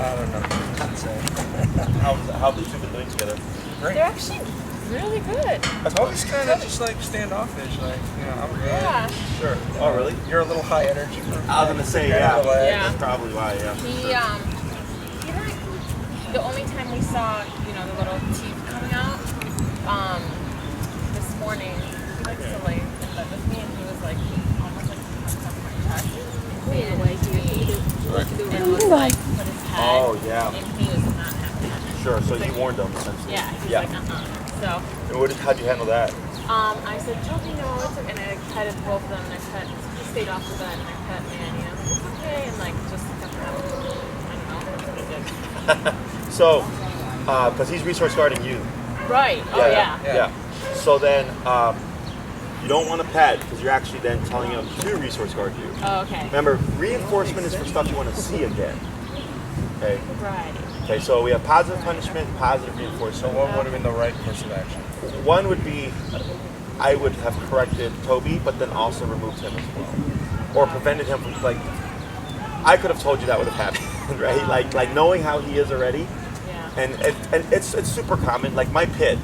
I don't know. Can't say. How have the two been doing together? Great. They're actually really good. Toby's kind of just like standoffish, like, you know, I'm good. Yeah. Sure. Oh, really? You're a little high energy. I was gonna say, yeah. Yeah. That's probably why, yeah. He like, the only time we saw, you know, the little teeth coming out, this morning, he likes to lay in bed with me, and he was like, almost like he hugged up my chest. And was like, put his head. Oh, yeah. And he was not happy. Sure. So you warned them essentially. Yeah. He's like, So. And how'd you handle that? I said, Toby, no, it's okay. And I petted both of them, and I pet, he stayed off the bed, and I pet Manny. I was like, it's okay, and like, just kept him, I don't know, that's what he did. So, because he's resource guarding you. Right, yeah. So then, you don't want to pet, because you're actually then telling him to resource guard you. Oh, okay. Remember, reinforcement is for stuff you want to see again. Okay? Right. Okay, so we have positive punishment, positive So reinforcement. what would have been the right course of action? One would be, I would have corrected Toby, but then also removed him as well. Or prevented him from, like, I could have told you that would have happened, right? Like knowing how he is already. Yeah. And it's super common. Like my pit,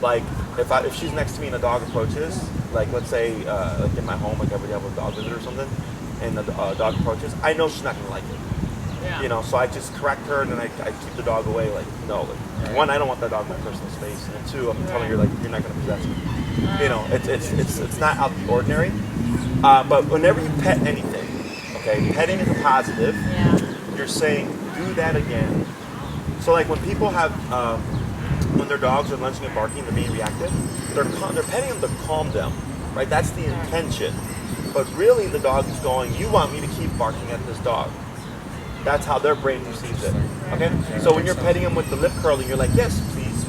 like if she's next to me and a dog approaches, like let's say like in my home, like every day I have a dog visit or something, and the dog approaches, I know she's not gonna like it. Yeah. You know, so I just correct her and then I keep the dog away. Like no, like, one, I don't want that dog in my personal space, and two, I'm telling her like you're not gonna possess me. You know, it's not out of the ordinary. But whenever you pet anything, okay, petting is a positive. Yeah. You're saying do that again. So like when people have when their dogs are lunging and barking, they're being reactive. They're petting them to calm them, right? That's the intention. But really, the dog is going, you want me to keep barking at this dog. That's how their brain perceives it. Okay? So when you're petting them with the lip curling, you're like, yes, please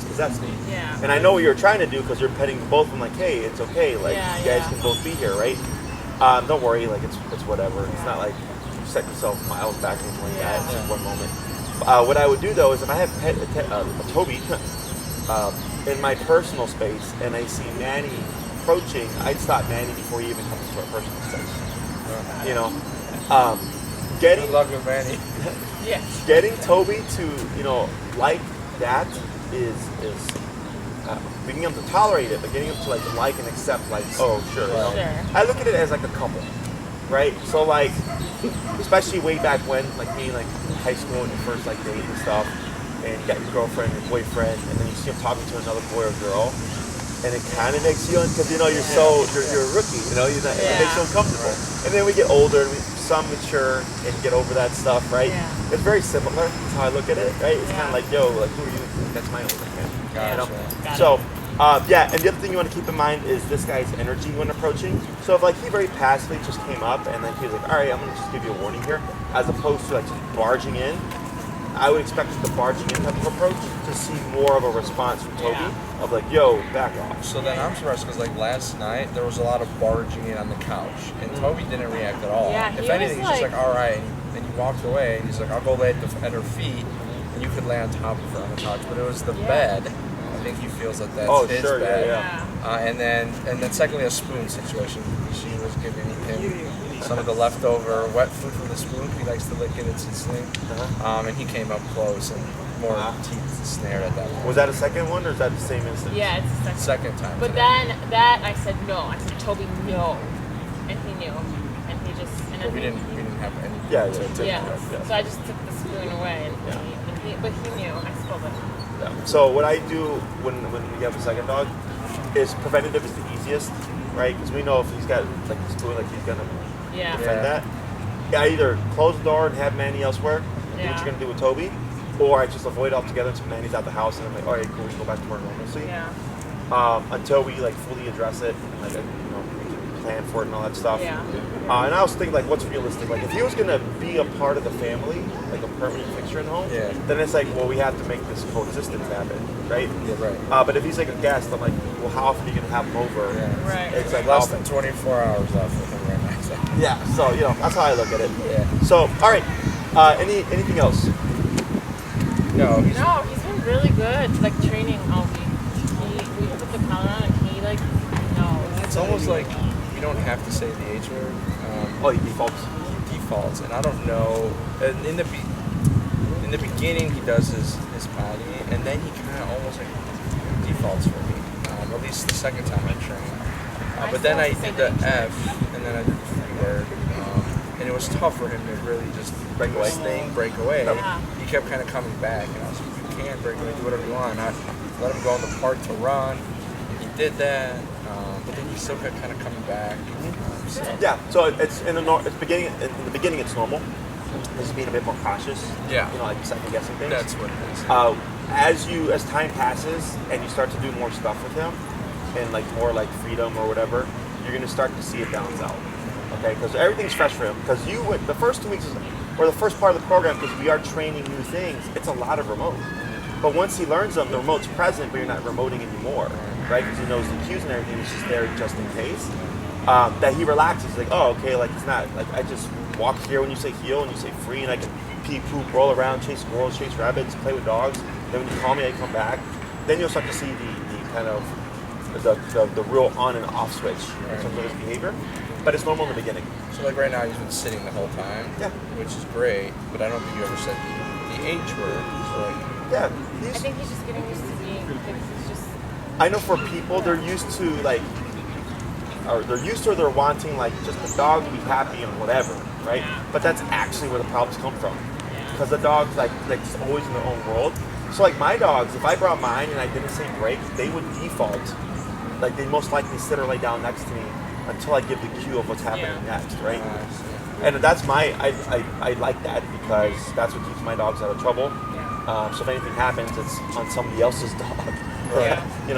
possess me. Yeah. And I know what you're trying to do because you're petting both of them like, hey, it's okay. Like, you guys can both be here, right? Don't worry, like, it's whatever. It's not like you set yourself miles back or anything like that. It's just one moment. What I would do, though, is if I have a Toby in my personal space and I see Manny approaching, I'd stop Manny before he even comes to our personal space. You know? Good luck with Manny. Getting Toby to, like that is being able to tolerate it, but getting him to like and accept, like, oh, sure. I look at it as like a couple, right? So like, especially way back when, like me, like in high school and your first like date and stuff, and you got your girlfriend and boyfriend, and then you see him talking to another boy or girl, and it kind of makes you, because you're a rookie, it makes you uncomfortable. And then we get older, and some mature and get over that stuff, right? It's very similar. That's how I look at it, right? It's kind of like, yo, like, who are you? That's my older man. So, and the other thing you want to keep in mind is this guy's energy when approaching. So if like he very passively just came up and then he was like, all right, I'm gonna just give you a warning here, as opposed to like just barging in, I would expect the barging in type of approach to see more of a response from Toby of like, yo, back off. So then I'm surprised because like last night there was a lot of barging in on the couch and Toby didn't react at all. Yeah, if anything, he's just like, all right, and he walked away and he's like, I'll go lay at her feet and you could lay on top of her on the couch. But it was the bed. I think he feels that that's his bed. And then secondly, a spoon situation. She was giving him some of the leftover wet food from the spoon. He likes to lick it. It's his thing. And he came up close and more teeth snared at that point. Was that a second one or is that the same instance? Yeah, it's the second time. But then I said no. I said, Toby, no. And he knew. And he just... But we didn't have any. So I just took the spoon away. But he knew. I spilled it. So what I do when we have a second dog is preventative is the easiest, right? Because we know if he's got like the spoon, like he's gonna defend that. I either close the door and have Manny elsewhere, do what you're gonna do with Toby, or I just avoid altogether until Manny's out the house and I'm like, all right, cool, we can go back to our normalcy. Until we like fully address it and like we can plan for it and all that stuff. And I also think like what's realistic. Like if he was gonna be a part of the family, like a permanent fixture in the home, then it's like, well, we have to make this coexistence happen, right? But if he's like a guest, I'm like, well, how often are you gonna have him over? It's like less than 24 hours left with him right now. So that's how I look at it. So all right, anything else? No, he's been really good, like training all week. We put the collar on and he like knows. It's almost like you don't have to say the H word. He defaults. He defaults, and I don't know. In the the beginning he does his potty, and then he kind of almost like defaults for me. At least the second time I trained. But then I did the F, and then I did the free word, and it was tough for him to really just break away. Yeah. He kept kind of coming back, and I was like, you can break away, do whatever you want. I let him go in the park to run. He did that, but then he still kept kind of coming back. Yeah, so it's in the beginning. In the beginning, it's normal. Just being a bit more cautious. Yeah. Like second guessing things. That's what it is. As time passes and you start to do more stuff with him, and like more like freedom or whatever, you're gonna start to see it balance out. Okay, because everything's fresh for him. Because the first 2 weeks or the first part of the program, because we are training new things, it's a lot of remote. But once he learns them, the remote's present, but you're not remoting anymore, right? Because he knows the cues and everything is just there just in case. That he relaxes, like, oh, okay, like it's not like I just walk here when you say heel and you say free, and I can pee, poop, roll around, chase squirrels, chase rabbits, play with dogs. Then when you call me, I come back. Then you'll start to see the kind of the real on and off switch in terms of his behavior. But it's normal in the beginning. So like right now he's been sitting the whole time, which is great. But I don't think you ever said the H word. So like, yeah, I think he's just getting used to being. He's just. I know for people they're used to like. Or they're wanting like just the dog to be happy and whatever, right? Yeah. But that's actually where the problems come from, because the dogs like just always in their own world. So like my dogs, if I brought mine and I didn't say break, they would default, like they'd most likely sit or lay down next to me until I give the cue of what's happening next, right? And that's I like that because that's what keeps my dogs out of trouble. So if anything happens, it's on somebody else's dog.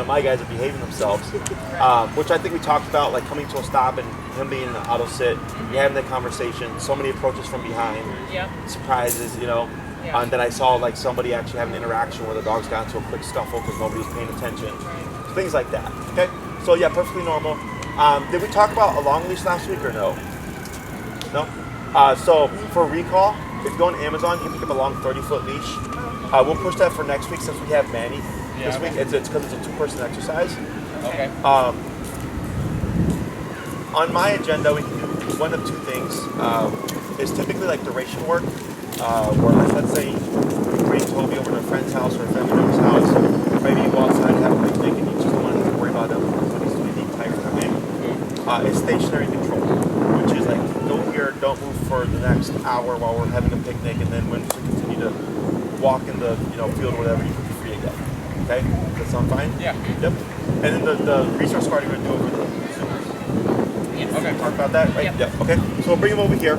My guys are behaving themselves, which I think we talked about, like coming to a stop and him being in an auto sit, you having that conversation, so many approaches from behind, surprises, and then I saw like somebody actually having an interaction where the dogs got into a quick scuffle because nobody was paying attention, things like that. Okay, so yeah, perfectly normal. Did we talk about a long leash last week or no? No. So for recall, if you go on Amazon, you can pick up a long 30-foot leash. We'll push that for next week since we have Manny. This week, it's because it's a 2-person exercise. Okay. On my agenda, we can do one of two things. It's typically like duration work, where like, let's say you bring Toby over to a friend's house or a family member's house. Maybe you go outside and have a picnic, and you just don't want to have to worry about him when he's doing the entire time. It's stationary control, which is like go here, don't move for the next hour while we're having a picnic, and then when we continue to walk in the field or whatever, you can be free again. Okay, does that sound fine? Yeah. Yep. And then the resource card you're going to do over the Zoom. Yes. Okay, talk about that, right? Yep. Yeah. Okay, so we'll bring him over here.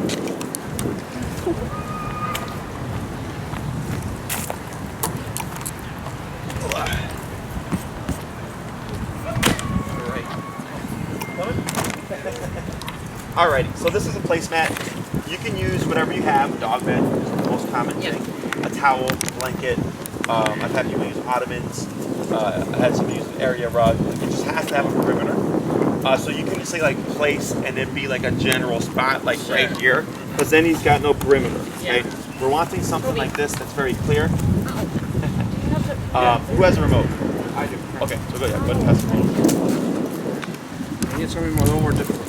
Alrighty, so this is a placemat. You can use whatever you have, a dog bed, which is the most common thing, a towel, blanket. I've had people use ottomans. I've had somebody use an area rug. It just has to have a perimeter. So you can just say like place and then be like a general spot, like right here, because then he's got no perimeter. Okay? We're wanting something like this that's very clear. Who has a remote? I do. Okay, so go ahead. Go ahead and pass the remote. I need something a little more difficult.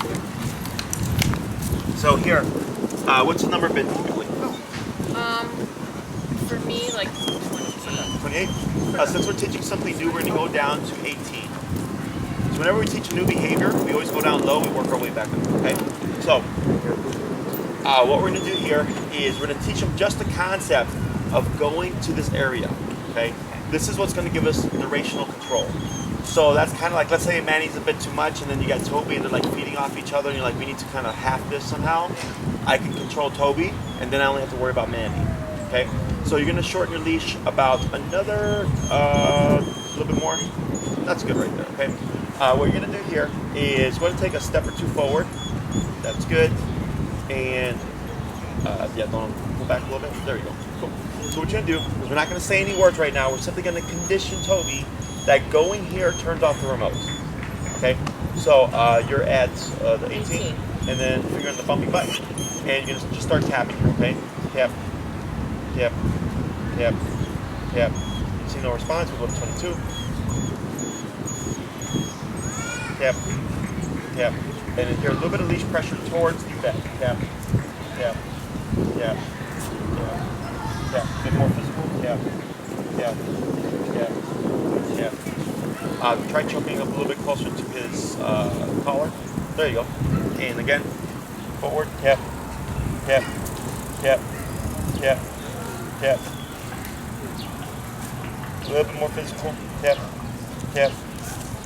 So here, what's the number been typically? For me, like 28. 28? Since we're teaching something new, we're going to go down to 18. So whenever we teach a new behavior, we always go down low, we work our way back up, okay? So, what we're going to do here is we're going to teach them just the concept of going to this area, okay? This is what's going to give us durational control. So that's kind of like, let's say Manny's a bit too much, and then you got Toby, and they're like feeding off each other, and you're like, we need to kind of half this somehow. I can control Toby, and then I only have to worry about Manny, okay? So you're going to shorten your leash about another, little bit more. That's good right there, okay? What you're going to do here is we're going to take a step or two forward. That's good. And, don't pull back a little bit. There you go. Cool. So what you're going to do is we're not going to say any words right now. We're simply going to condition Toby that going here turns off the remote. Okay? So you're at the 18, and then finger in the bumpy button, and you're going to just start tapping here, okay? Tap, tap, tap, tap. See no response, we'll go to 22. Tap, tap. And then here, a little bit of leash pressure towards the back. Tap, tap, tap, tap, Tap. Get more physical. Tap. Tap. Tap. Tap. Try choking up a little bit closer to his collar. There you go. And again, forward. Tap. Tap. Tap. Tap. Tap. A little bit more physical. Tap. Tap.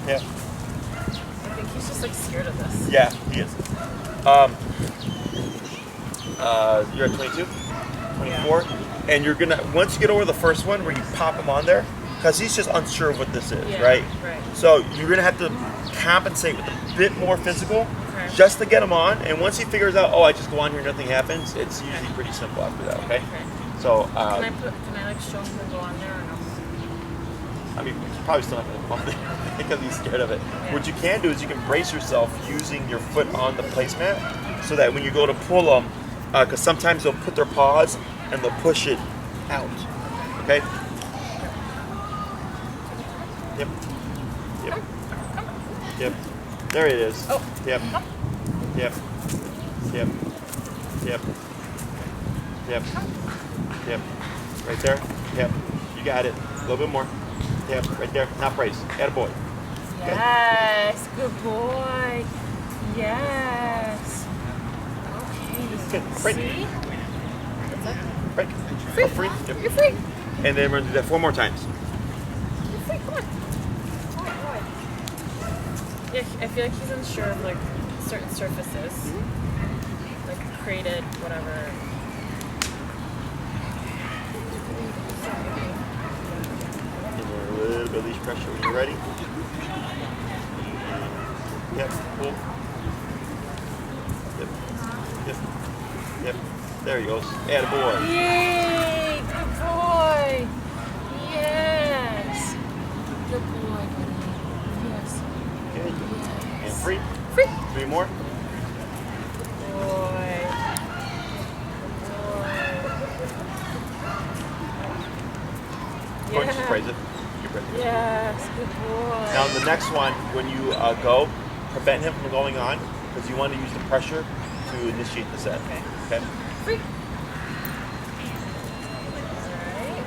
Tap. I think he's just like scared of this. Yeah, he is. You're at 22, 24, and you're gonna, once you get over the first one where you pop him on there, because he's just unsure of what this is, right? So you're gonna have to compensate with a bit more physical, just to get him on. And once he figures out, oh, I just go on here, nothing happens, it's usually pretty simple after that. Okay. So can I like show him to go on there or no? I mean, he's probably still not going to come on there because he's scared of it. Yeah. What you can do is you can brace yourself using your foot on the placemat, so that when you go to pull them, because sometimes they'll put their paws and they'll push it out. Okay? Yep. Yep. Yep. There it is. Oh. Yep. Yep. Yep. Yep. Yep. Yep. Right there. Yep. You got it. A little bit more. Yep. Right there. Now brace. Attaboy. Yes. Good boy. Yes. Okay. Good. Break. See? Break. Free. Free. Yep. You're free. And then we're going to do that 4 more times. You're free. Come on. Oh, boy. Yeah, I feel like he's unsure of like certain surfaces. Like crated, whatever. A little bit of leash pressure when you're ready. Yep, pull. Yep, yep, yep. There he goes. Attaboy. Yay! Good boy! Yes! Good boy, buddy. Yes. Good. Yes. And free. Free! 3 more. Good boy. Or just praise it. Yes, good boy. Now the next one, when you go, prevent him from going on, because you want to use the pressure to initiate the set. Okay? Free. Alright.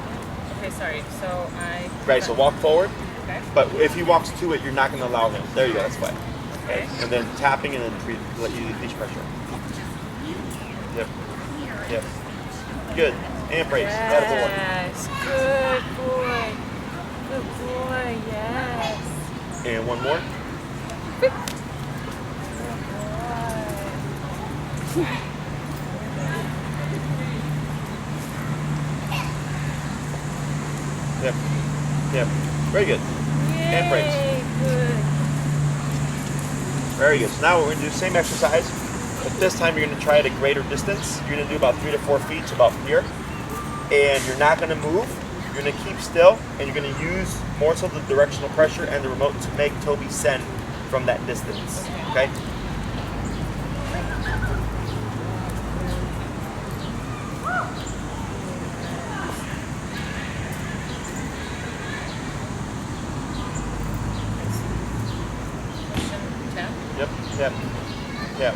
Okay, sorry. So Right, so walk forward. Okay. But if he walks to it, you're not going to allow him. There you go, that's fine. Okay. And then tapping and then let you leash pressure. Yep. Yep. Good. And brace. Yes. Good boy. Good boy. Yes. And one more. Good boy. Yep. Yep. Very good. Yay, And brace. good. Very good. So now we're going to do the same exercise, but this time you're going to try at a greater distance. You're going to do about 3 to 4 feet, so about here. And you're not going to move. You're going to keep still, and you're going to use more so the directional pressure and the remote to make Toby send from that distance. Okay? Yep, yep, yep,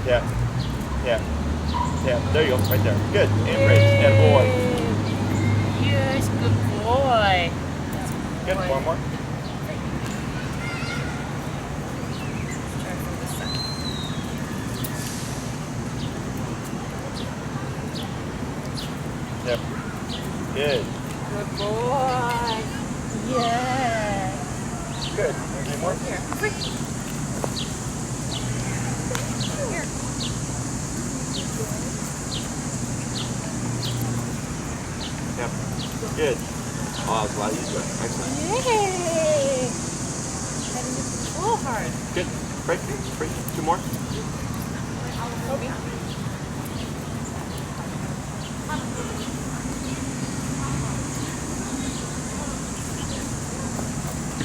yep, yep, yep. There you go, right there. Good. And brace. Attaboy. Yes, good boy. Good. One more. Yep. Good. Good boy. Yes. Good. Any more? Here. Here. Yep. Good. Oh, that was a lot easier. Excellent. Yay! And pull hard. Good. Break. Break. 2 more. Toby.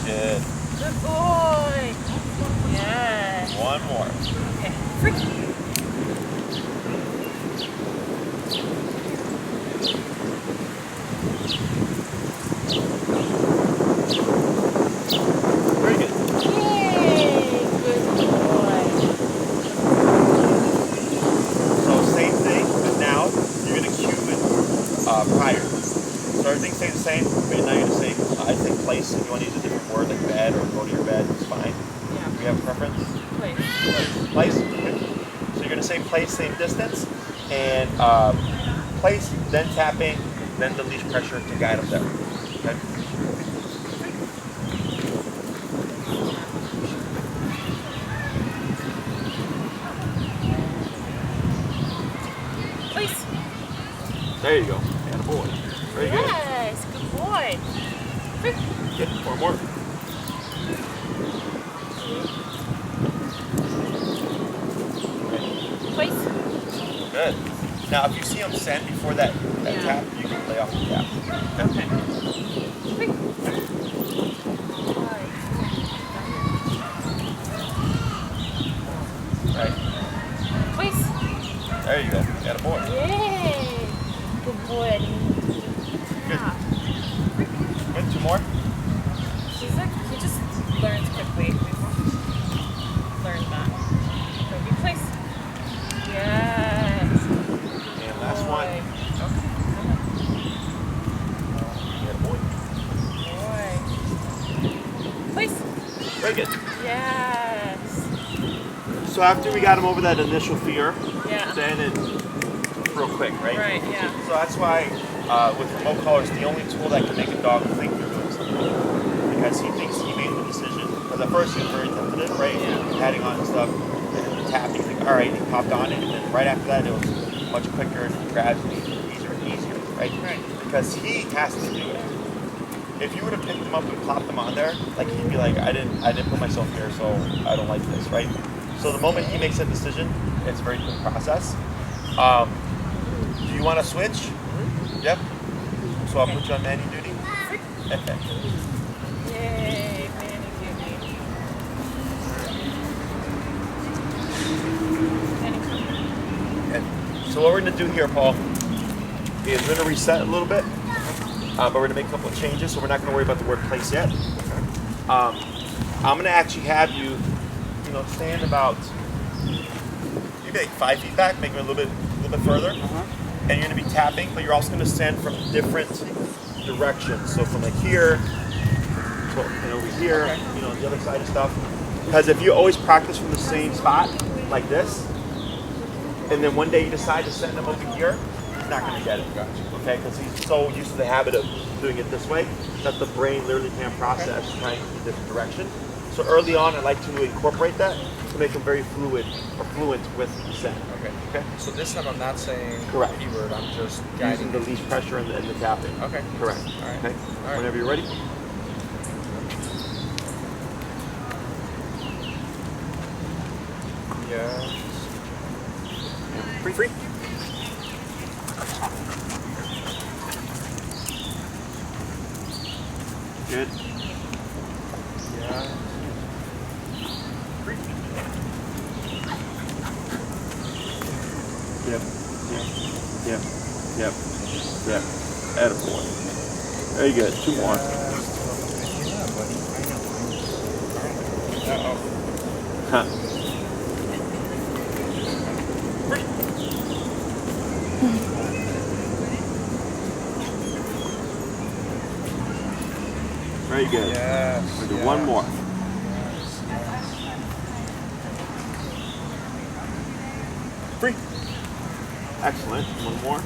Good. Good boy. Yes. One more. Okay. Free. Very good. Yay! Good boy. So same thing, but now you're going to cue it prior. So everything stays the same, but now you're going to say, I think place. If you want to use a different word like bed or go to your bed, it's fine. Yeah. Do you have a preference? Place. Place? Okay. So you're going to say place, same distance, and place, then tapping, then the leash pressure to guide them there. Okay? Place. There you go. And a boy. Very good. Yes, good boy. Get 4 more. Place. Good. Now, if you see him send before that tap, you can lay off the tap. Okay. Right. Place. There you go. Got a boy. Yay. Good boy. Good. Good. 2 more. He's like, he just learns quickly. Learn that. Toby, place. Yes. And last one. Okay. Boy. Place. Very good. Yes. So after we got him over that initial fear, Yeah. then it's real quick, right? Right, yeah. So that's why with remote collars, the only tool that can make a dog think they're doing something. Because he thinks he made the decision. Because at first he was very tentative, right? Yeah. Patting on and stuff. And then the tapping, like, all right, he popped on it. And then right after that, it was much quicker and gradually easier and easier, right? Right. Because he has to do it. If you were to pick them up and plop them on there, like he'd be like, I didn't put myself here, so I don't like this, right? So the moment he makes that decision, it's a very quick process. Do you want to switch? Mm-hmm. Yep. So I'll put you on nanny duty. Yay, nanny duty. Okay. So what we're going to do here, Paul, is we're going to reset a little bit, but we're going to make a couple of changes, so we're not going to worry about the word place yet. I'm going to actually have you, stand about maybe like 5 feet back, make it a little bit further, and you're going to be tapping, but you're also going to send from different directions. So from like here, and over here, the other side of stuff. Because if you always practice from the same spot, like this, and then one day you decide to send him over here, he's not going to get it. Okay, because he's so used to the habit of doing it this way that the brain literally can't process trying in a different direction. So early on, I like to incorporate that to make them very fluent with the send. Okay. So this time I'm not saying correct keyword. I'm just using the leash pressure and the tapping. Okay. Correct. All right. Okay. All right. Whenever you're ready. Yeah. Free. Good. Yeah. Free. Yep. Attaboy. Very good. 2 more. Huh. Very good. Yes. We'll do 1 more. Free. Excellent. 1 more.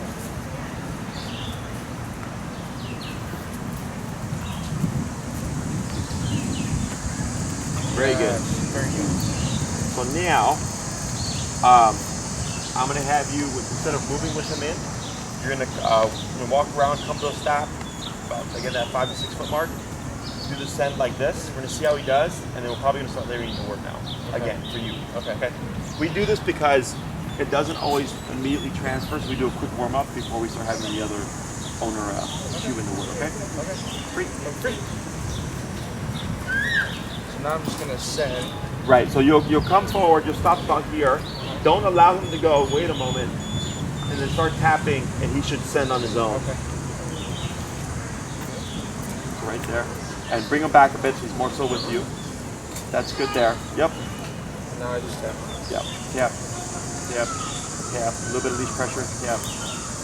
Very good. Very good. So now, I'm going to have you, instead of moving with him in, you're going to walk around, come to a stop, about again that 5 to 6 foot mark. Do the send like this. We're going to see how he does, and then we're probably going to start layering the word now. Again, for you. Okay. We do this because it doesn't always immediately transfer, so we do a quick warm up before we start having the other owner cue in the word. Okay. Free. So now I'm just gonna send. Right. So you'll come forward. You'll stop about here. Don't allow him to go. Wait a moment, and then start tapping, and he should send on his own. Okay. Right there. And bring him back a bit so he's more so with you. That's good there. Yep. And now I just tap. Yep. A little bit of leash pressure. Yep.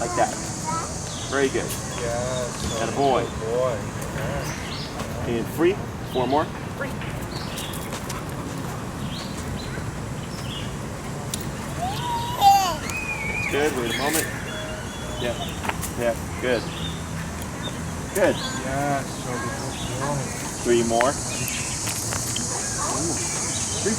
Like that. Very good. Yes. And a boy. Good boy. Yeah. And free. 4 more. Free. Good. Wait a moment. Yep. Yep. Good. Good. Yes. So good boy. 3 more. 3.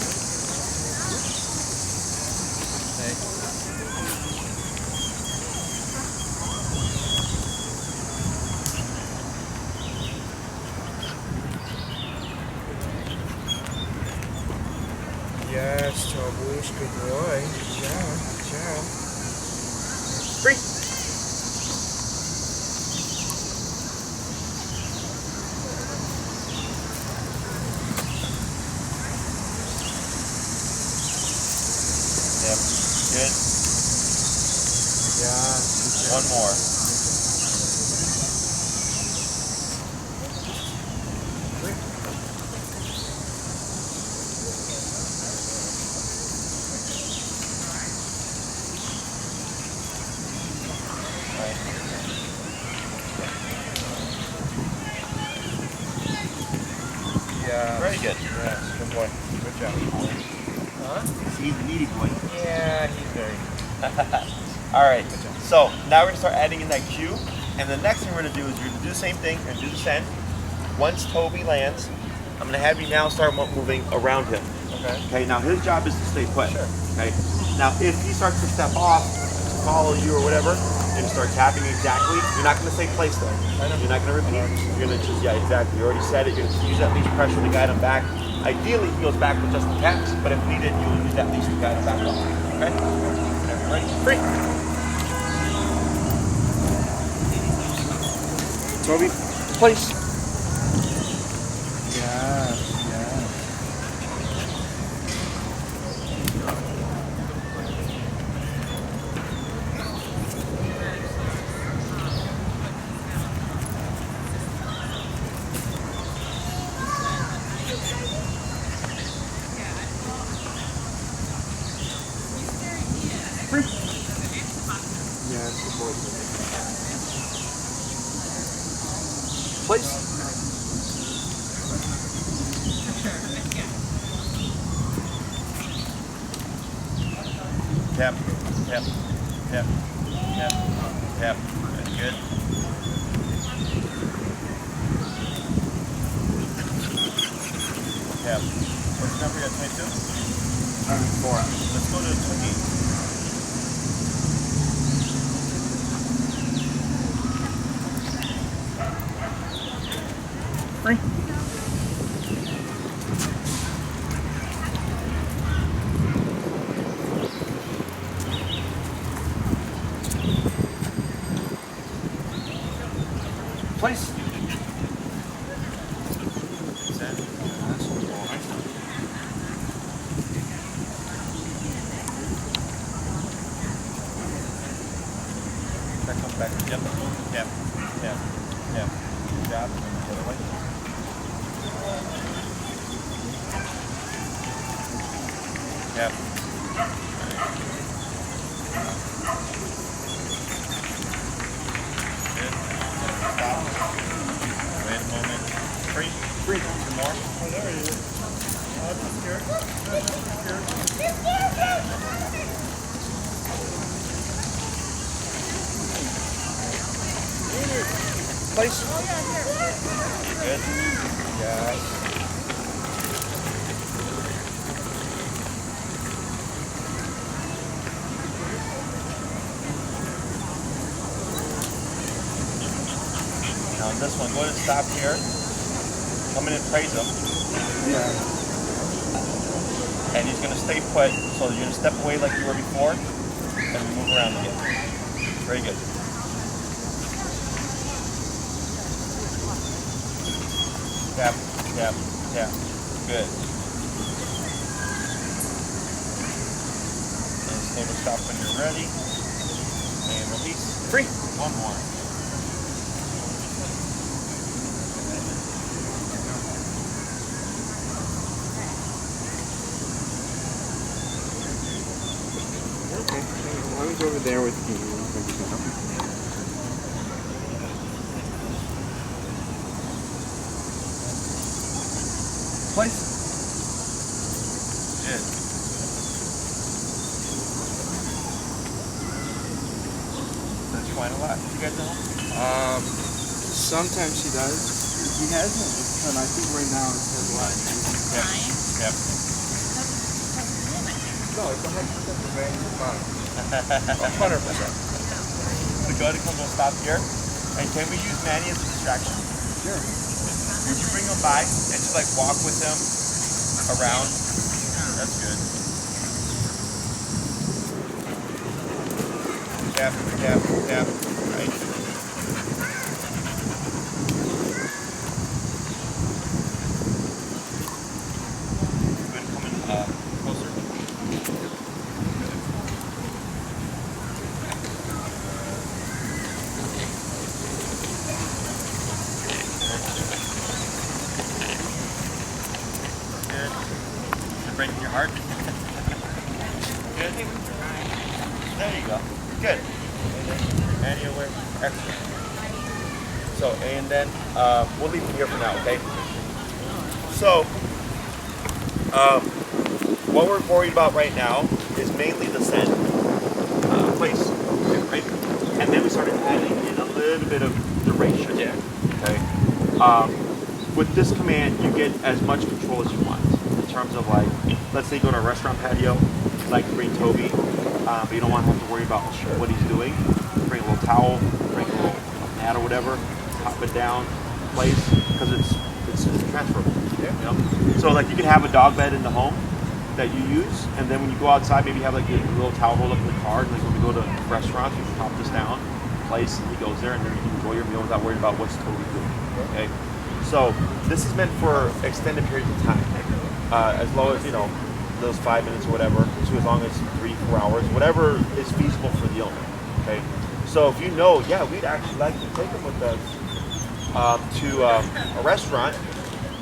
Yes, Toby. Good boy. Good job. Good job. 3. Yep. Good. Yeah. 1 more. Yeah. Very good. Yes. Good boy. Good job. Huh? He's a needy boy. Yeah, he's very. All right. So now we're gonna start adding in that cue, and the next thing we're gonna do is you're gonna do the same thing and do the send. Once Toby lands, I'm gonna have you now start moving around him. Okay. Okay. Now his job is to stay put. Sure. Okay. Now if he starts to step off, follow you or whatever, and start tapping exactly, you're not gonna say place though. You're not gonna repeat. You're gonna just exactly. You already said it. You're gonna use that leash pressure to guide him back. Ideally, he goes back with just the taps, but if needed, you'll use that leash to guide him back off. Okay. Whenever you're ready. Free. Toby, place. Yeah. Yeah. Yes, good boy. Place. Tap, tap, tap, tap, tap. That's good. Tap. What's the number you got? 22? 4. Let's go to 28. Free. Place. That comes back. Yep. Yep. Yep. Yep. Good job. The other way. Yep. Good. Stop. Wait a moment. Free. 2 more. Oh, there he is. I'm scared. Place. Good. Yeah. Now this one, go ahead and stop here. Come in and praise him. Yeah. And he's going to stay put, so you're going to step away like you were before, and move around again. Very good. Tap, tap, tap. Good. And slow to stop when you're ready. And release. Free. 1 more. Okay. I was over there with you. place. Good. Does she whine a lot? You guys know? Sometimes she does. He hasn't. And I think right now it's his life. Yep. No, it's 100% the vein is fine. 100%. So go ahead and come to a stop here. And can we use Manny as a distraction? Sure. Would you bring him by and just like walk with him around? That's good. Tap, tap, tap. Right. Go ahead and come in closer. Good. Breaking your heart. Good. There you go. Good. And you're aware. Excellent. So, and then we'll leave him here for now, okay? So, what we're worried about right now is mainly the scent place, right? And then we started adding in a little bit of duration. Yeah. Okay. With this command, you get as much control as you want in terms of like, let's say you go to a restaurant patio, you like to bring Toby, but you don't want to have to worry about what he's doing. Bring a little towel, bring a little mat or whatever, pop it down, place, because it's transferable. Yeah. You know? So like you can have a dog bed in the home that you use, and then when you go outside, maybe have like a little towel roll up in the car, and like when we go to restaurants, you can pop this down, place, and he goes there, and then you can enjoy your meal without worrying about what's Toby doing. Okay. So this is meant for extended periods of time, as low as, you know, those 5 minutes or whatever, to as long as 3-4 hours, whatever is feasible for the owner. Okay. So if you know, yeah, we'd actually like to take him with us to a restaurant,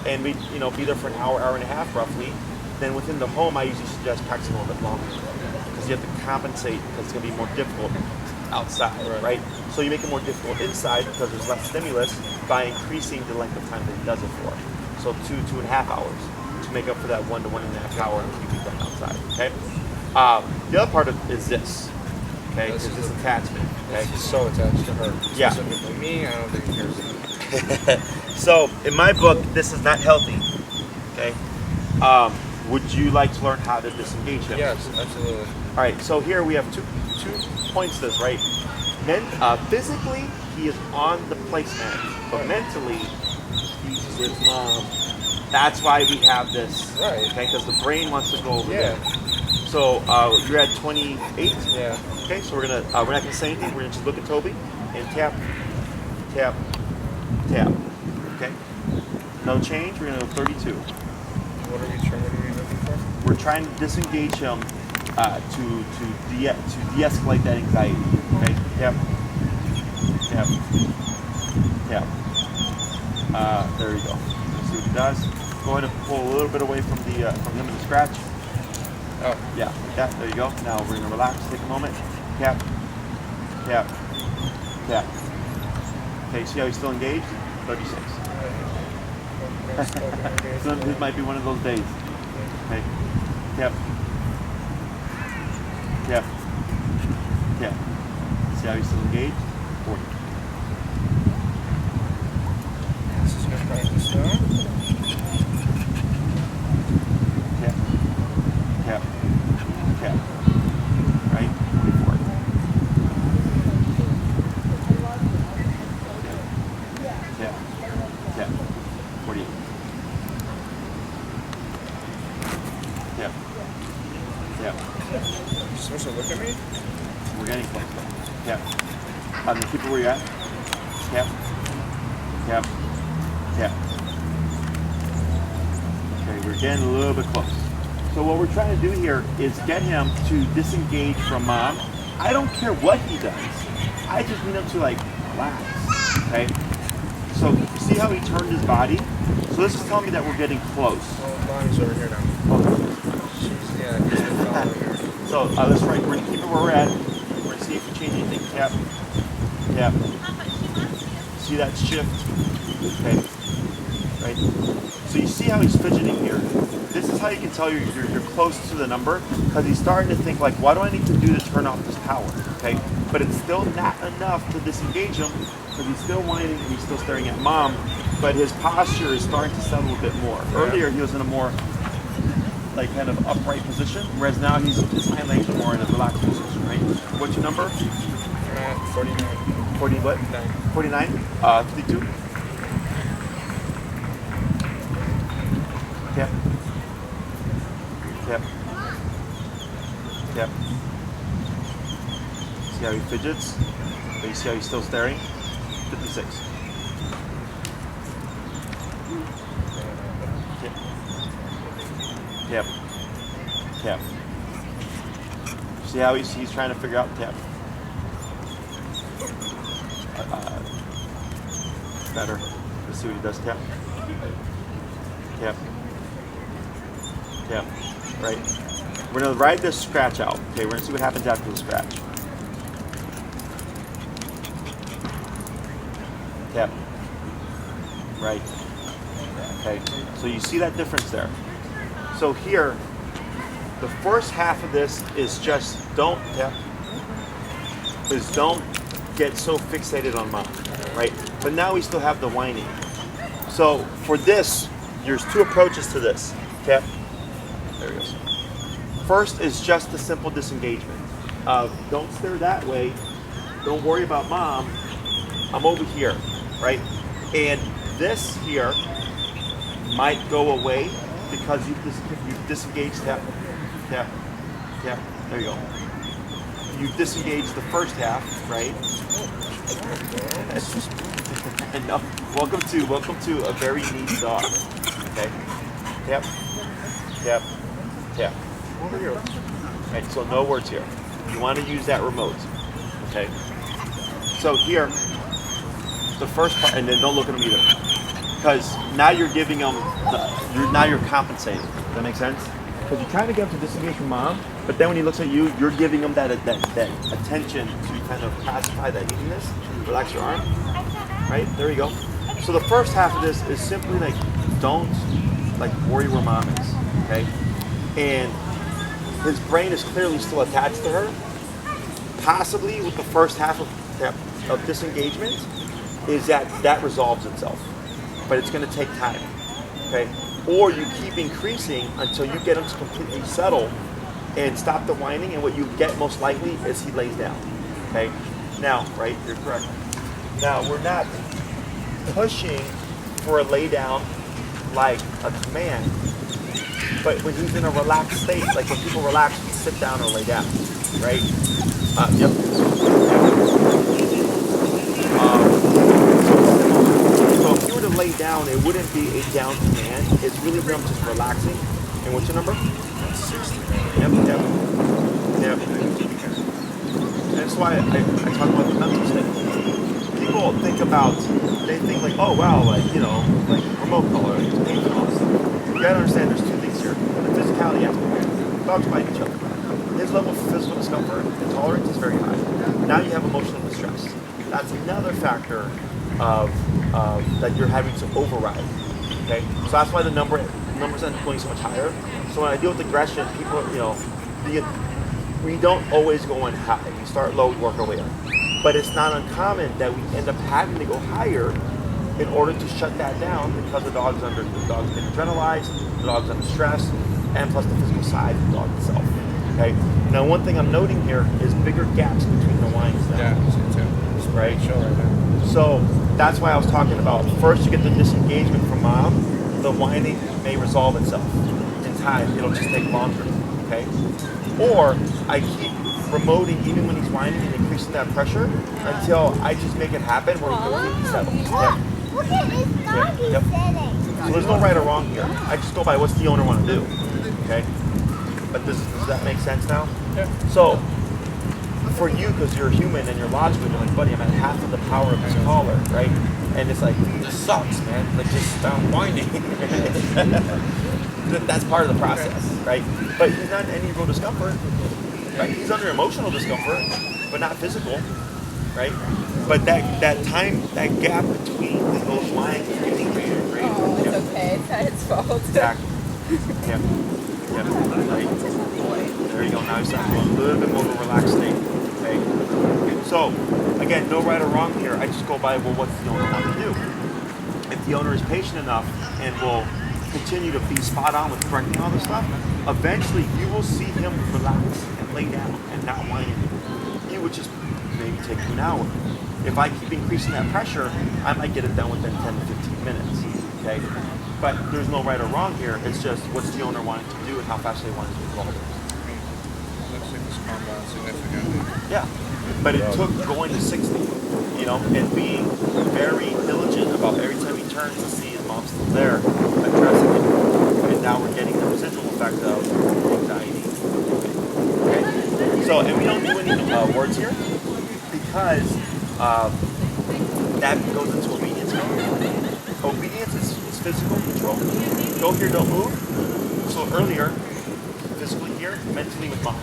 and we, you know, be there for an hour, hour and a half roughly. Then within the home, I usually suggest practicing a little bit longer because you have to compensate because it's going to be more difficult outside, right? So you make it more difficult inside because there's less stimulus by increasing the length of time that he does it for. So 2.5 hours to make up for that 1 to 1.5 hour to keep it done outside. Okay. The other part is this. Okay, is this attachment. Okay, he's so attached to her. Yeah. Specifically me, I don't think he cares. So in my book, this is not healthy. Okay. Would you like to learn how to disengage him? Yes, absolutely. All right. So here we have two points to this, right? Physically, he is on the placemat, but mentally, he's with mom. That's why we have this. Right. Okay, because the brain wants to go over Yeah. there. So you're at 28. Yeah. Okay. So we're not gonna say anything. We're gonna just look at Toby and tap, tap, tap. Okay. No change. We're gonna go 32. What are we looking for? We're trying to disengage him to de-escalate that anxiety. Okay. Tap. Tap. Tap. There you go. Let's see what he does. Go ahead and pull a little bit away from him in the scratch. Oh. Yeah. Yeah. There you go. Now we're gonna relax. Take a moment. Tap. Tap. Tap. Okay. See how he's still engaged? 36. So this might be one of those days. Okay. Tap. Tap. Tap. See how he's still engaged? 40. This is good practice now. Tap. Tap. Tap. Right? 44. Tap. Tap. 48. Tap. Tap. You're supposed to look at me? We're getting close. Tap. Keep it where you're at. Tap. Tap. Tap. Okay, we're getting a little bit close. So what we're trying to do here is get him to disengage from mom. I don't care what he does. I just need him to like relax. Okay? So see how he turned his body? So this is telling me that we're getting close. Well, Bonnie's over here now. Oh. He's been following her. So let's we're gonna keep it where we're at. We're gonna see if we change anything. Tap. Tap. See that shift? Okay. Right. So you see how he's fidgeting here. This is how you can tell you're close to the number, because he's starting to think like, what do I need to do to turn off this power? Okay, but it's still not enough to disengage him, because he's still whining and he's still staring at mom, but his posture is starting to settle a bit more. Earlier he was in a more like kind of upright position, whereas now his hind legs are more in a relaxed position, right? What's your number? 49. 40 what? 49? 52? Yep. Yep. Yep. See how he fidgets? But you see how he's still staring? 56. Yep. Yep. See how he's trying to figure out tap. Better. Let's see what he does. Tap. Tap. Tap. Right. We're gonna ride this scratch out. Okay, we're gonna see what happens after the scratch. Tap. Right. Okay. So you see that difference there. So here, the first half of this is just don't get so fixated on mom, right? But now we still have the whining. So for this, there's two approaches to this. Tap. There he goes. First is just the simple disengagement of don't stare that way, don't worry about mom, I'm over here, right? And this here might go away because you've disengaged tap, tap, tap. There you go. You've disengaged the first half, right? And no, welcome to a very neat dog. Okay. Tap, tap, tap. Over here. Right. So no words here. You want to use that remote. Okay. So here, the first part, and then don't look at them either, because now you're giving them. Now you're compensating. Does that make sense? Because you're trying to get him to disengage from mom, but then when he looks at you, you're giving him that attention to kind of pacify that neediness. Relax your arm. Right? There you go. So the first half of this is simply like, don't like worry where mom is. Okay? And his brain is clearly still attached to her. Possibly with the first half of disengagement is that resolves itself. But it's going to take time. Okay? Or you keep increasing until you get him to completely settle and stop the whining, and what you get most likely is he lays down. Okay? Now, right, you're correct. Now, we're not pushing for a lay down like a command, but when he's in a relaxed state, like when people relax, sit down or lay down, right? Yep. So if you were to lay down, it wouldn't be a down command. It's really them just relaxing. And what's your number? 60. Yep. That's why I talk about the mental state. People think like, oh wow, like remote color, it's painful. You gotta understand there's two things here. The physicality aspect. Dogs bite each other. His level of physical discomfort and tolerance is very high. Now you have emotional distress. That's another factor of that you're having to override. Okay? So that's why the numbers end up going so much higher. So when I deal with aggression, people, we don't always go in high. We start low, we work our way up. But it's not uncommon that we end up having to go higher in order to shut that down because the dog's been adrenalized, the dog's under stress, and plus the physical side of the dog itself. Okay. Now, one thing I'm noting here is bigger gaps between the whines now. Yeah, me too. Right. Chill right now. So that's why I was talking about first you get the disengagement from mom, the whining may resolve itself in time. It'll just take longer. Okay. Or I keep remoting even when he's whining and increasing that pressure until I just make it happen where he completely settles. Yeah. Look at this doggy sitting. So there's no right or wrong here. I just go by what's the owner want to do. Okay? But does that make sense now? Yeah. So for you, because you're human and you're logical, you're like, buddy, I'm at half of the power of this collar, right? And it's like, this sucks, man. Like, just stop whining. That's part of the process, right? But he's not in any real discomfort. Right? He's under emotional discomfort, but not physical, right? But that time, that gap between those lines is getting greater and greater. Oh, it's okay. okay. It's not his fault. Exactly. Yeah. Right. There you go. Now he's starting to go a little bit more of a relaxed state. Okay. So, again, no right or wrong here. I just go by, well, what's the owner want to do? If the owner is patient enough and will continue to be spot on with correcting all this stuff, eventually you will see him relax and lay down and not whine. It would just maybe take you an hour. If I keep increasing that pressure, I might get it done within 10 to 15 minutes. Okay? But there's no right or wrong here. It's just what's the owner wanting to do and how fast they want to resolve it. Looks like this calmed down significantly. Yeah. But it took going to 60, and being very diligent about every time he turns to see his mom's still there, addressing it. And now we're getting the residual effect of anxiety. Okay? So, and we don't do any words here because that goes into obedience mode. Obedience is physical control. Go here, don't move. So earlier, physically here, mentally with mom.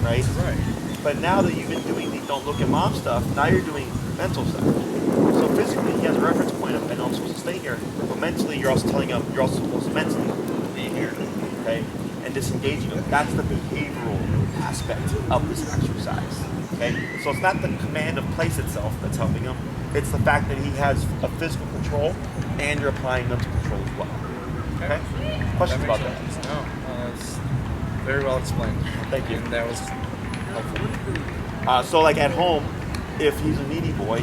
Right? Right. But now that you've been doing the don't look at mom stuff, now you're doing mental stuff. So physically, he has a reference point of, I know I'm supposed to stay here, but mentally, you're also telling him, you're also supposed to mentally be here, okay? And disengaging him. That's the behavioral aspect of this exercise, okay? So it's not the command of place itself that's helping him. It's the fact that he has a physical control and you're applying mental control as well, okay? Questions about that? No, that's very well explained. Thank you. And that was helpful. So like at home, if he's a needy boy,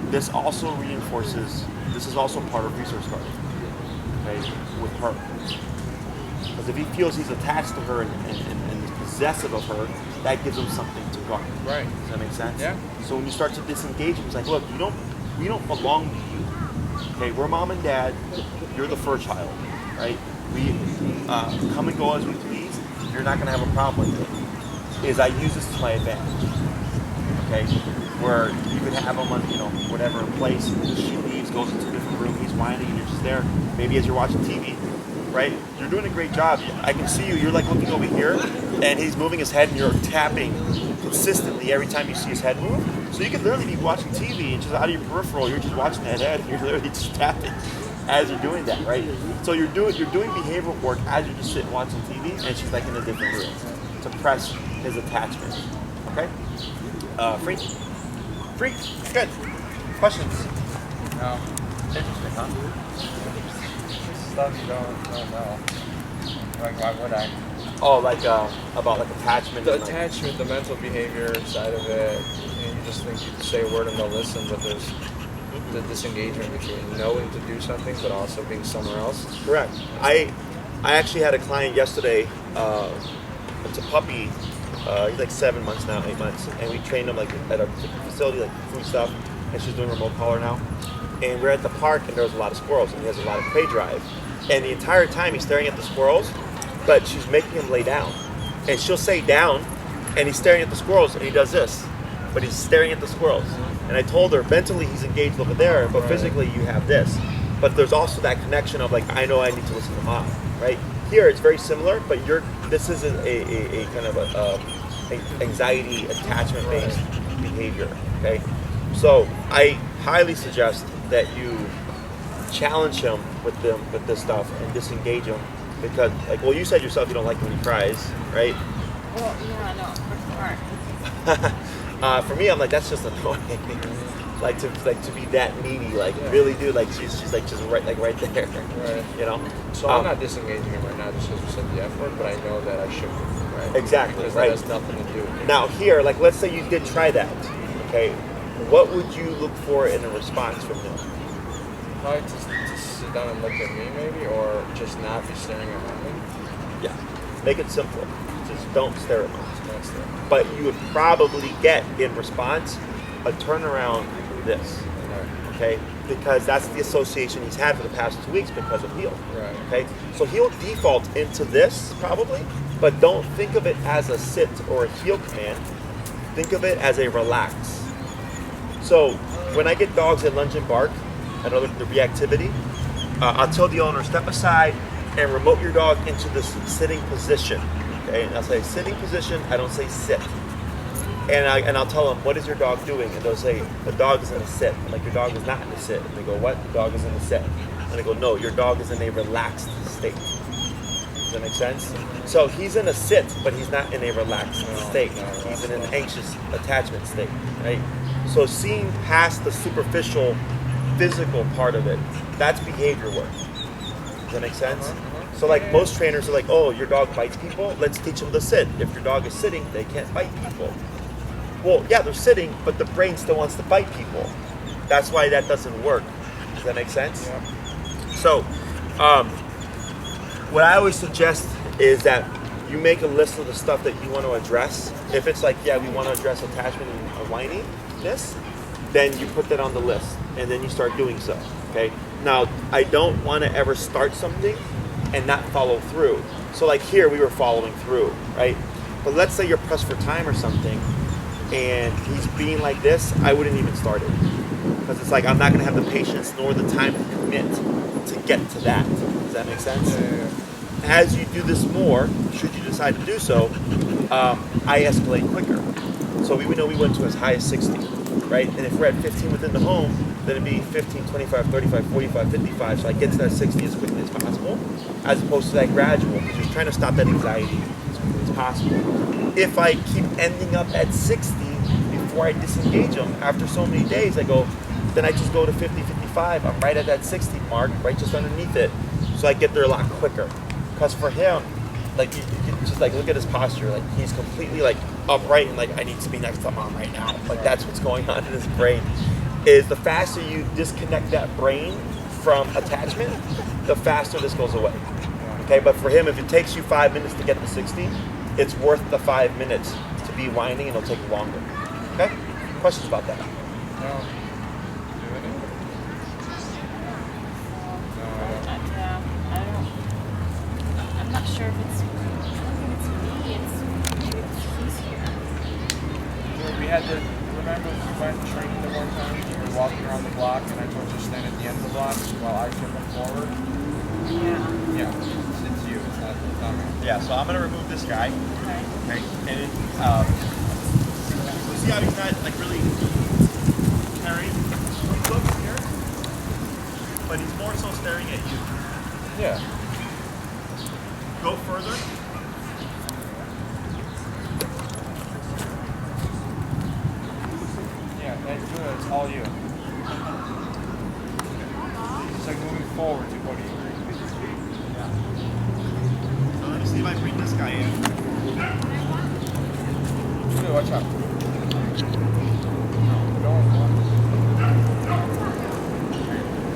this also reinforces, this is also part of resource guarding, okay, with her. Because if he feels he's attached to her and is possessive of her, that gives him something to guard. Right. Does that make sense? Yeah. So when you start to disengage him, it's like, look, we don't belong to you. Okay, we're mom and dad, you're the fur child, right? We come and go as we please, you're not gonna have a problem with it. Is I use this to my advantage. Okay? Where you can have him on, whatever place, she leaves, goes into a different room, he's whining and you're just there. Maybe as you're watching TV, right? You're doing a great job. I can see you're like looking over here and he's moving his head and you're tapping consistently every time you see his head move. So you could literally be watching TV and just out of your peripheral, you're just watching that head and you're literally just tapping as you're doing that, right? So you're doing behavioral work as you're just sitting watching TV and she's like in a different room to press his attachment. Okay? Free. Good. Questions? No. Interesting, huh? Stuff you don't know. Like, why would I? Oh, like about like attachment. The and, attachment, the mental behavior side of it. You just think you can say a word and they'll listen, but there's the disengagement between knowing to do something but also being somewhere else. Correct. I actually had a client yesterday. It's a puppy. He's like 7 months now, 8 months, and we trained him like at a facility, like food stuff, and she's doing remote collar now. And we're at the park, and there was a lot of squirrels, and he has a lot of prey drive. And the entire time he's staring at the squirrels, but she's making him lay down. And she'll say down, and he's staring at the squirrels, and he does this, but he's staring at the squirrels. And I told her, mentally he's engaged over there, but physically you have this. But there's also that connection of like, I know I need to listen to mom, right? Here it's very similar, but this is a kind of a anxiety attachment-based behavior, okay? So I highly suggest that you challenge him with this stuff and disengage him because, like, well, you said yourself you don't like when he cries, right? Well, yeah, no, for sure. For me, I'm like, that's just annoying. like to be that needy, like really, dude, like she's like just right there, right. So I'm not disengaging him right now just because you said the F word, but I know that I should, right? Exactly, because right. that has nothing to do with it. Now here, like, let's say you did try that, okay? What would you look for in a response from him? Probably to sit down and look at me, maybe, or just not be staring at mommy. Yeah, make it simple. Just don't stare at mom. Not stare. But you would probably get in response a turnaround this, okay? Because that's the association he's had for the past 2 weeks because of heel. Right. Okay, so he'll default into this probably, but don't think of it as a sit or a heel command. Think of it as a relax. So when I get dogs that lunge and bark, I know the reactivity, I'll tell the owner, step aside and remote your dog into this sitting position. Okay, and I'll say sitting position, I don't say sit. And I'll tell them, what is your dog doing? And they'll say, the dog is in a sit. I'm like, your dog is not in a sit. And they go, what? The dog is in a sit. And I go, no, your dog is in a relaxed state. Does that make sense? So he's in a sit, but he's not in a relaxed state. He's in an anxious attachment state, right? So seeing past the superficial physical part of it, that's behavior work. Does that make sense? So like most trainers are like, oh, your dog bites people, let's teach them to sit. If your dog is sitting, they can't bite people. Well, yeah, they're sitting, but the brain still wants to bite people. That's why that doesn't work. Does that make sense? Yeah. So, what I always suggest is that you make a list of the stuff that you want to address. If it's like, yeah, we want to address attachment and whininess, then you put that on the list, and then you start doing so, okay? Now, I don't want to ever start something and not follow through. So like here, we were following through, right? But let's say you're pressed for time or something, and he's being like this, I wouldn't even start it. Because it's like, I'm not going to have the patience nor the time to commit to get to that. Does that make sense? Yeah. As you do this more, should you decide to do so, I escalate quicker. So we know we went to as high as 60, right? And if we're at 15 within the home, then it'd be 15, 25, 35, 45, 55. So I get to that 60 as quickly as possible, as opposed to that gradual, because you're trying to stop that anxiety as quickly as possible. If I keep ending up at 60 before I disengage them, after so many days, I go, then I just go to 50, 55. I'm right at that 60 mark, right just underneath it. So I get there a lot quicker. Because for him, like, you just like look at his posture, like he's completely like upright and like, I need to be next to mom right now. Like that's what's going on in his brain. Is the faster you disconnect that brain from attachment, the faster this goes away. Okay, but for him, if it takes you 5 minutes to get to 60, it's worth the 5 minutes to be whining, and it'll take longer. Okay? Questions about that? No. I'm not sure if it's me, maybe it's he's here. We had to, remember we went training the one time, we were walking around the block, and I told you to stand at the end of the block while I took them forward? Yeah. Yeah, it's you, it's not me. Yeah, so I'm going to remove this guy. Okay. And it, so see how he's not like really carrying looks here? But he's more so staring at you. Yeah. Go further. Yeah, that's good, it's all you. It's like moving forward to what do you agree? Yeah. So let me see if I bring this guy in. Julia, watch out.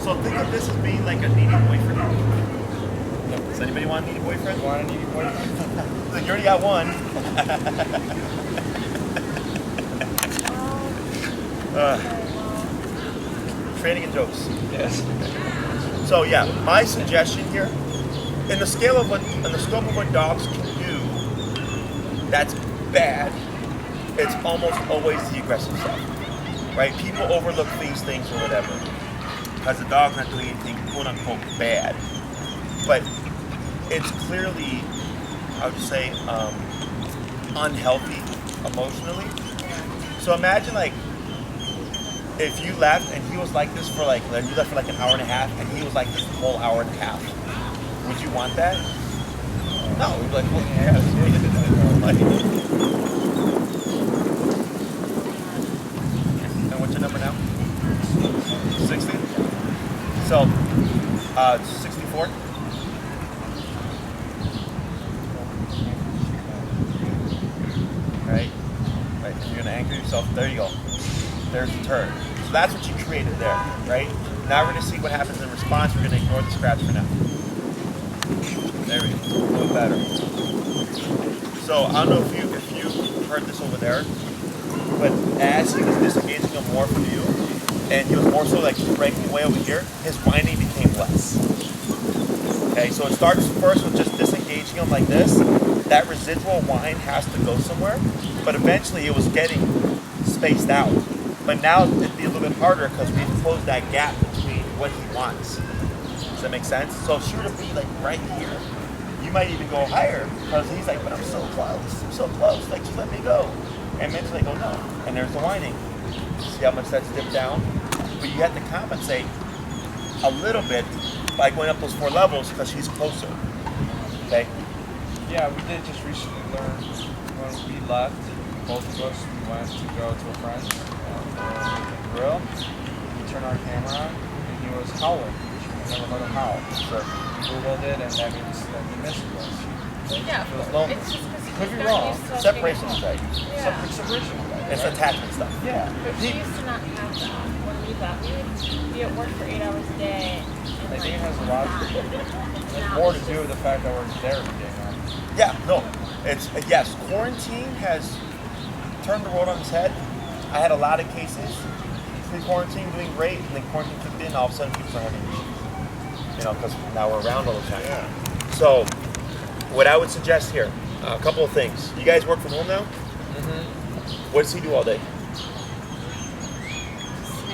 So think of this as being like a needy boyfriend. Does anybody want a needy boyfriend? You want a needy boyfriend? Look, you already got one. Training and jokes. Yes. So yeah, my suggestion here, in the scale of what, in the scope of what dogs can do, that's bad. It's almost always the aggressive stuff, right? People overlook these things or whatever because the dog's not doing anything quote unquote bad, but it's clearly, I would say, unhealthy emotionally. So imagine like if you left and he was like this for like, you left for like an hour and a half and he was like this the whole hour and a half. Would you want that? No, we'd be like, well, yeah, and what's your number now? 60? So, 64? Right? Right, and you're gonna anchor yourself, there you go. There's the turn. So that's what you created there, right? Now we're gonna see what happens in response. We're gonna ignore the scratch for now. There we go, a little better. So I don't know if you heard this over there, but as he was disengaging him more from you, and he was more so like breaking away over here, his whining became less. Okay, so it starts first with just disengaging him like this. That residual whine has to go somewhere, but eventually it was getting spaced out. But now it'd be a little bit harder because we've closed that gap between what he wants. Does that make sense? So should it be like right here? You might even go higher because he's like, but I'm so close, like just let me go. And mentally go, no. And there's the whining. See how much that's dipped down? But you have to compensate a little bit by going up those 4 levels because he's closer. Okay? Yeah, we did just recently learn when we left, both of us, we went to go to a friend's grill. We turned our camera on and he was howling, which we never heard him howl. So we Googled it and that means that he missed us. Yeah, it was lonely. it's just because Could be he's wrong. not used to Separation being anxiety. Yeah. Separation anxiety, It's right? attachment stuff. Yeah. But we used to not have that when we left. We would be at work for 8 hours a day. And I think it has a lot more to do with the fact that we're there every day now. Yeah, no. It's yes, quarantine has turned the world on its head. I had a lot of cases pre-quarantine doing great, and then quarantine kicked in, all of a sudden people are having issues. You know, because now we're around all the time. Yeah. So, what I would suggest here, a couple of things. You guys work from home now? Mm-hmm. What does he do all day?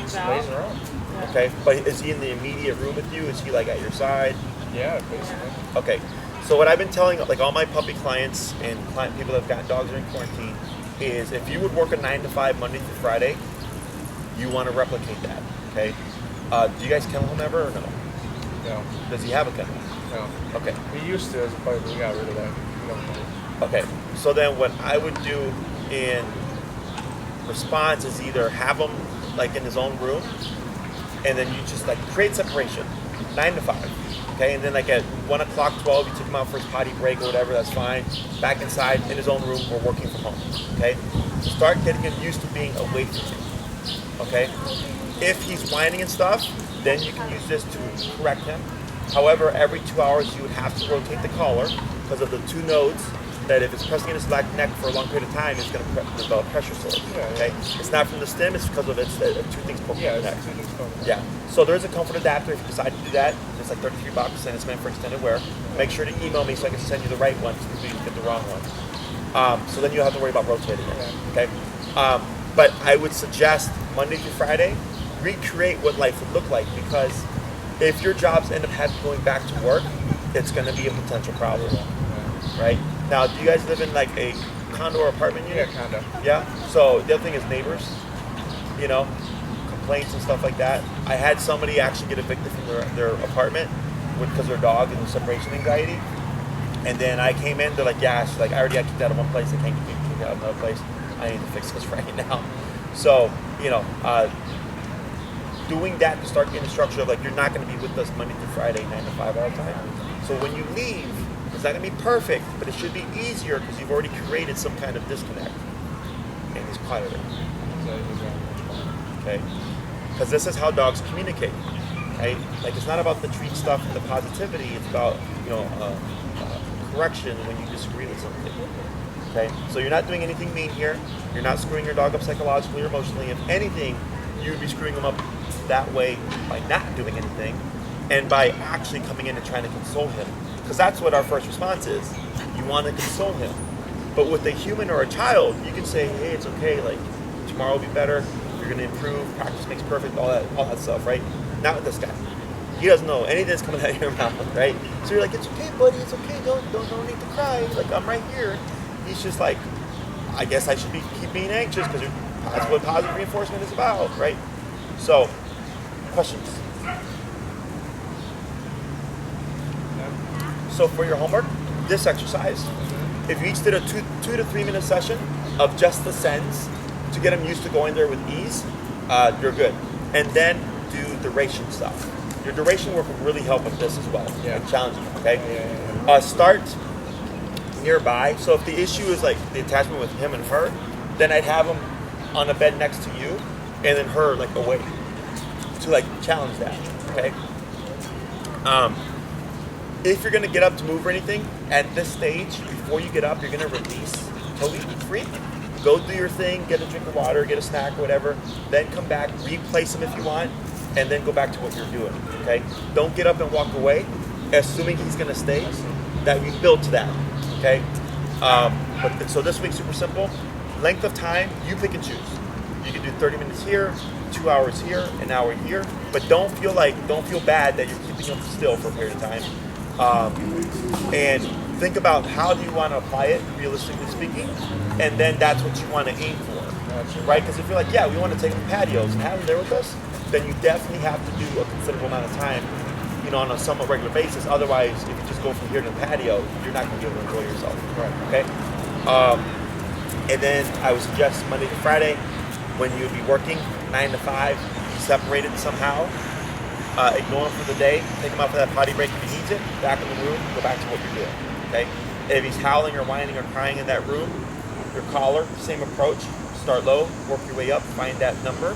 hangs Just out. lays around. Yeah. Okay, but is he in the immediate room with you? Is he like at your side? Yeah, basically. Okay, so what I've been telling like all my puppy clients and people that have gotten dogs during quarantine is if you would work a 9 to 5 Monday through Friday, you want to replicate that. Okay, do you guys kennel him ever or no? No. Does he have a kennel? No. Okay. We used to as a puppy, but we got rid of that. We don't know. Okay, so then what I would do in response is either have him like in his own room, and then you just like create separation, 9 to 5. Okay, and then like at 1 o'clock, 12, you take him out for his potty break or whatever, that's fine. Back inside in his own room or working from home. Okay, so start getting him used to being away from you. Okay, if he's whining and stuff, then you can use this to correct him. However, every 2 hours you would have to rotate the collar because of the 2 nodes that if it's pressing in his neck for a long period of time, it's going to develop pressure sores. Okay, it's not from the stem; it's because of its 2 things poking in the neck. Yeah. So there's a comfort adapter if you decide to do that. It's like $33 and it's meant for extended wear. Make sure to email me so I can send you the right one so you get the wrong one. So then you don't have to worry about rotating it. Okay. But I would suggest Monday through Friday, recreate what life would look like because if your jobs end up going back to work, it's going to be a potential problem, right? Now, do you guys live in like a condo or apartment unit? Yeah, condo. Yeah. So the other thing is neighbors, you know, complaints and stuff like that. I had somebody actually get evicted from their apartment because their dog and separation anxiety. And then I came in, they're like, yeah, she's like, I already got kicked out of one place, I can't get kicked out of another place. I need to fix this right now. So, you know, doing that to start getting the structure of like, you're not going to be with us Monday through Friday, 9 to 5 all the time. So when you leave, it's not going to be perfect, but it should be easier because you've already created some kind of disconnect. And he's quieter. Okay? Because this is how dogs communicate, right? Like it's not about the treat stuff and the positivity, it's about, you know, correction when you disagree with something. Okay? So you're not doing anything mean here. You're not screwing your dog up psychologically or emotionally. If anything, you would be screwing him up that way by not doing anything and by actually coming in and trying to console him. Because that's what our first response is. You want to console him. But with a human or a child, you can say, hey, it's okay, like tomorrow will be better, you're gonna improve, practice makes perfect, all that stuff, right? Not with this guy. He doesn't know any of this coming out of your mouth, right? So you're like, it's okay, buddy, it's okay, don't need to cry. Like, I'm right here. He's just like, I guess I should keep being anxious because that's what positive reinforcement is about, right? So, questions? So for your homework, this exercise, if you each did a 2 to 3 minute session of just the sends to get them used to going there with ease, you're good. And then do duration stuff. Your duration work will really help with this as well. Yeah. And challenge you, okay? Start nearby. So if the issue is like the attachment with him and her, then I'd have him on a bed next to you and then her like away to like challenge that, okay? If you're gonna get up to move or anything, at this stage, before you get up, you're gonna release Toby free. Go do your thing, get a drink of water, get a snack or whatever, then come back, replace him if you want, and then go back to what you're doing, okay? Don't get up and walk away, assuming he's gonna stay, that we build to that, okay? So this week's super simple. Length of time, you pick and choose. You can do 30 minutes here, 2 hours here, an hour here, but don't feel bad that you're keeping him still for a period of time. And think about how do you want to apply it, realistically speaking, and then that's what you want to aim for, right? Because if you're like, yeah, we want to take them to patios and have them there with us, then you definitely have to do a considerable amount of time you know, on a somewhat regular basis. Otherwise, if you just go from here to the patio, you're not going to be able to enjoy yourself. Right. Okay. And then I would suggest Monday to Friday, when you would be working 9 to 5, separated somehow. Ignore him for the day. Take him out for that potty break if he needs it. Back in the room. Go back to what you're doing. Okay. If he's howling or whining or crying in that room, your collar, same approach. Start low, work your way up, find that number.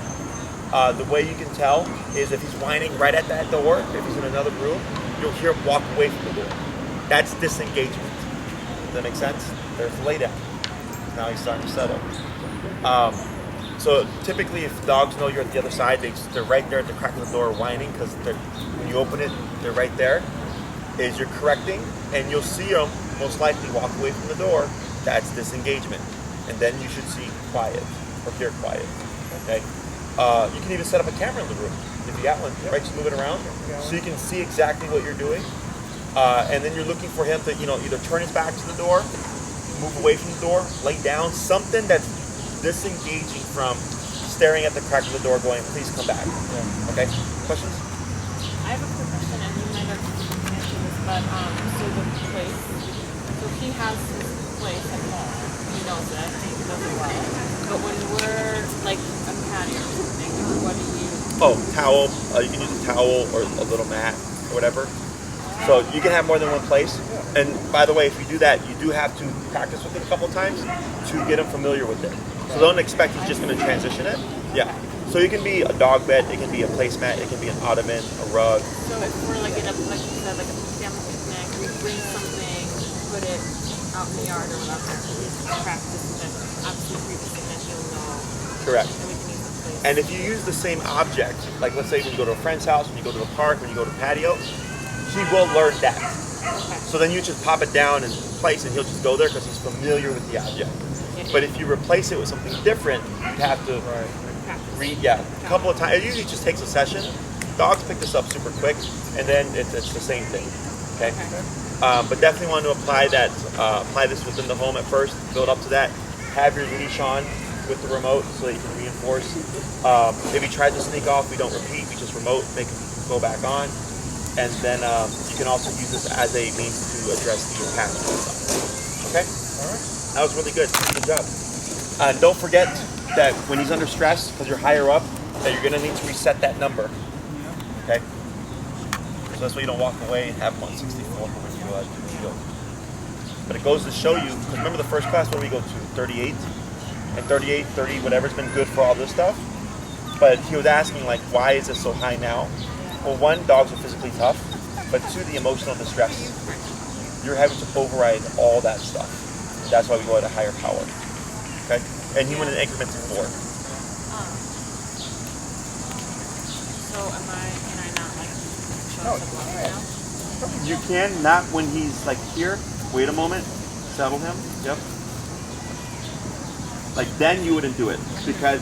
The way you can tell is if he's whining right at that door, if he's in another room, you'll hear him walk away from the door. That's disengagement. Does that make sense? There's the lay down. Now he's starting to settle. So typically if dogs know you're at the other side, they're right there at the crack of the door whining because when you open it, they're right there. Is you're correcting and you'll see them most likely walk away from the door. That's disengagement. And then you should see quiet or hear quiet. Okay. You can even set up a camera in the room if you got one, right? Just move it around so you can see exactly what you're doing. And then you're looking for him to, you know, either turn his back to the door, move away from the door, lay down, something that's disengaging from staring at the crack of the door going, please come back. Yeah. Okay, questions? I have a quick question, and you might have answered this, but so the place, so he has his place at home. He knows it, he does it well. But when we're like a patio or something, what do you? Oh, towel. You can use a towel or a little mat or whatever. So you can have more than one place. And by the way, if you do that, you do have to practice with it a couple of times to get them familiar with it. So don't expect he's just going to transition it. Yeah. So it can be a dog bed, it can be a placemat, it can be an ottoman, a rug. So if we're like in a, like you said, like a family picnic, we bring something, put it out in the yard or whatever, we practice with it. Obviously, previously, then he'll know. Correct. And we can use the place. And if you use the same object, like let's say when you go to a friend's house, when you go to the park, when you go to the patio, he will learn that. Okay. So then you just pop it down and place and he'll just go there because he's familiar with the object. But if you replace it with something different, you have to read, a couple of times. It usually just takes a session. Dogs pick this up super quick, and then it's the same thing. Okay. But definitely want to apply that. Apply this within the home at first. Build up to that. Have your leash on with the remote so that you can reinforce. If he tries to sneak off, we don't repeat. We just remote, make him go back on, and then you can also use this as a means to address the attachment stuff. Okay. All right. That was really good. Good job. Don't forget that when he's under stress, because you're higher up, that you're going to need to reset that number. Okay? So that's why you don't walk away and have 164 when you do the field. But it goes to show you, because remember the first class, what do we go to? 38? And 38, 30, whatever's been good for all this stuff. But he was asking, like, why is it so high now? Well, one, dogs are physically tough. But two, the emotional distress. You're having to override all that stuff. That's why we go at a higher power. Okay? And he went in increments of 4. So can I not like show something right now? You can, not when he's like here. Wait a moment. Settle him. Yep. Like then you wouldn't do it because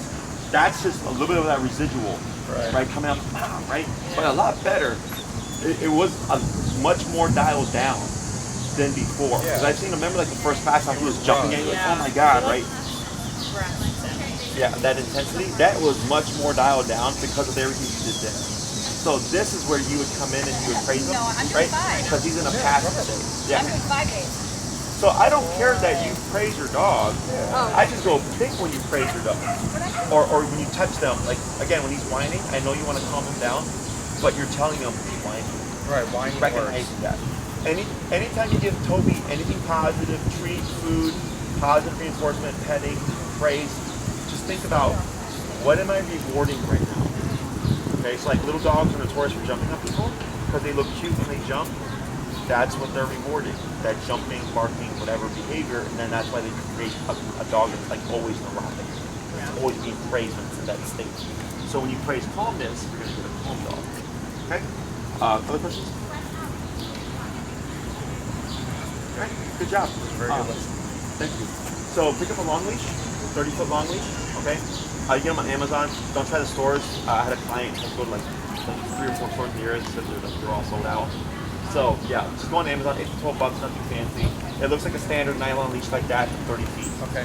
that's just a little bit of that residual, right? Coming up, right? But a lot better. It was much more dialed down than before. Because I've seen, remember like the first class time he was jumping at you, like, oh my God, right? Yeah, that intensity, that was much more dialed down because of everything you did there. So this is where you would come in and you would praise him, right? Because he's in a passive state. Yeah. I'm doing 5 days. So I don't care that you praise your dog. I just go think when you praise your dog. Or when you touch them, like again, when he's whining, I know you want to calm him down, but you're telling him he's whining. Right, whining recognizing that. Anytime you give Toby anything positive, treat, food, positive reinforcement, petting, praise, just think about what am I rewarding right now? Okay, so like little dogs are notorious for jumping on people because they look cute when they jump. That's what they're rewarding, that jumping, barking, whatever behavior, and then that's why they create a dog that's like always neurotic. It's always being praised when it's in that state. So when you praise calmness, you're going to get a calm dog. Okay? Other questions? All right, good job. Very good. Thank you. So pick up a long leash, 30-foot long leash, okay? You get them on Amazon. Don't try the stores. I had a client go to like 3 or 4 stores in the area and said they're all sold out. So yeah, just go on Amazon, $8 to $12, nothing fancy. It looks like a standard nylon leash like that, 30 feet. Okay.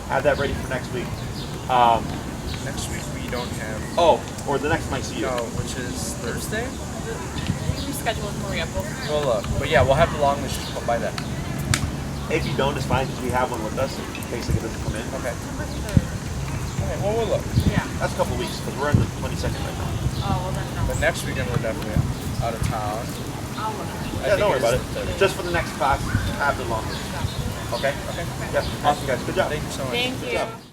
Have that ready for next week. Next week we don't have. Oh, or the next time I see you. No, which is Thursday? reschedule with Maria. We'll look. But yeah, we'll have the long leash by then. If you don't, it's fine because we have one with us in case it doesn't come in. Okay. September 3rd. Okay, well, we'll look. Yeah. That's a couple weeks because we're in the 22nd right now. Oh, well then no. But next weekend we're definitely out of town. I'll look. Yeah, don't worry about it. Just for the next class, have the long leash. Okay. Okay. Yeah, awesome guys. Good job. Thank you so much. Thank Good you. job.